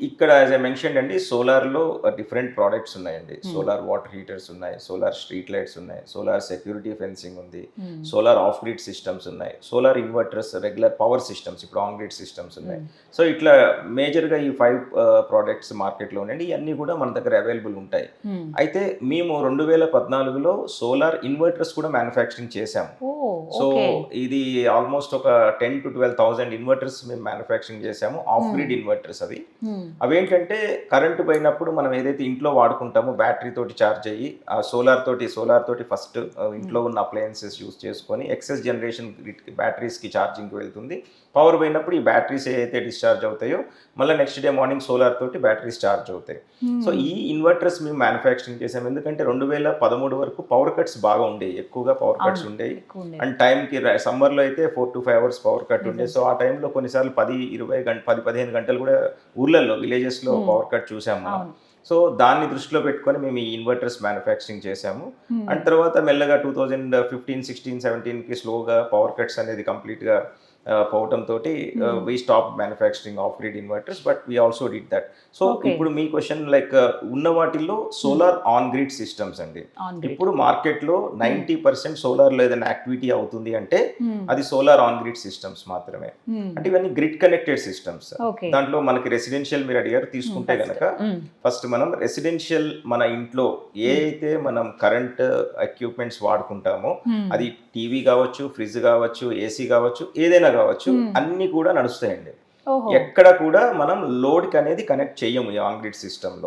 ఇక్కడ as I mention అండి, సోలార్లో different products ఉన్నాయండి. సోలార్ వాటర్ హీటర్స్ ఉన్నాయి, సోలార్ స్ట్రీట్ లైట్స్ ఉన్నాయి, సోలార్ సెక్యూరిటీ ఫెన్సింగ్ ఉంది, సోలార్ ఆఫ్ గ్రిడ్ సిస్టమ్స్ ఉన్నాయి, solar inverters, regular power systems, ఇప్పుడు ఆన్ గ్రిడ్ సిస్టమ్స్ ఉన్నాయి. సో ఇట్లా మేజర్గా ఈ 5 ప్రోడక్ట్స్ మార్కెట్లో ఉన్నాయండి. ఇవన్నీ కూడా మన దగ్గర అవైలబుల్ ఉంటాయి. అయితే మేము 2014లో సోలార్ ఇన్వర్టర్స్ కూడా మ్యానుఫ్యాక్చరింగ్ చేసాము. సో ఇది ఆల్మోస్ట్ ఒక 10,000 to 12,000 ఇన్వర్టర్స్ మేము మ్యానుఫ్యాక్చరింగ్ చేసాము. ఆఫ్ గ్రిడ్ ఇన్వర్టర్స్ అవేంటంటే కరెంటు పోయినప్పుడు మనం ఏదైతే ఇంట్లో వాడుకుంటామో బ్యాటరీ తోటి ఛార్జ్ అయ్యి ఆ సోలార్ తోటి ఫస్ట్ ఇంట్లో ఉన్న అప్లయన్సెస్ యూస్ చేసుకొని ఎక్సెస్ జనరేషన్ బ్యాటరీస్కి ఛార్జింగ్కి వెళ్తుంది. పవర్ పోయినప్పుడు ఈ బ్యాటరీస్ ఏదైతే డిశ్చార్జ్ అవుతాయో మళ్ళీ నెక్స్ట్ డే మార్నింగ్ సోలార్ తోటి బ్యాటరీస్ ఛార్జ్ అవుతాయి. సో ఈ ఇన్వర్టర్స్ మేము మ్యానుఫ్యాక్చరింగ్ చేసాం. ఎందుకంటే 2013 వరకు పవర్ కట్స్ బాగా ఉండేవి, ఎక్కువగా పవర్ కట్స్ ఉండేవి. అండ్ టైంకి సమ్మర్లో అయితే 4 to 5 hours పవర్ కట్ ఉండేది. సో ఆ టైంలో కొన్నిసార్లు 10-15 గంటలు కూడా ఊర్లలో విలేజెస్లో పవర్ కట్ చూసాము మనం. సో దాన్ని దృష్టిలో పెట్టుకొని మేము ఈ ఇన్వర్టర్స్ మ్యానుఫ్యాక్చరింగ్ చేసాము. అండ్ తర్వాత మెల్లగా 2015, 16, 17కి స్లోగా పవర్ కట్స్ అనేది కంప్లీట్గా పోవటంతో we stop manufacturing of grid inverters, but we also did that. So ఇప్పుడు మీ క్వశ్చన్ లైక్ ఉన్న వాటిల్లో సోలార్ ఆన్ గ్రిడ్ సిస్టమ్స్ అండి. ఇప్పుడు మార్కెట్లో 90% సోలార్లో ఏదైనా యాక్టివిటీ అవుతుంది అంటే అది సోలార్ ఆన్ గ్రిడ్ సిస్టమ్స్ మాత్రమే. అంటే ఇవన్నీ గ్రిడ్ కనెక్టెడ్ సిస్టమ్స్. దాంట్లో మనకి రెసిడెన్షియల్ మీరు అడిగారు, తీసుకుంటే కనుక ఫస్ట్ మనం రెసిడెన్షియల్ మన ఇంట్లో ఏ అయితే మనం కరెంట్ ఎక్విప్మెంట్స్ వాడుకుంటామో అది టీవీ కావచ్చు, ఫ్రిడ్జ్ కావచ్చు, ఏసీ కావచ్చు, ఏదైనా కావచ్చు, అన్ని కూడా నడుస్తాయండి. ఎక్కడ కూడా మనం లోడ్కి అనేది కనెక్ట్ చెయ్యము ఈ ఆన్ గ్రిడ్ సిస్టంలో.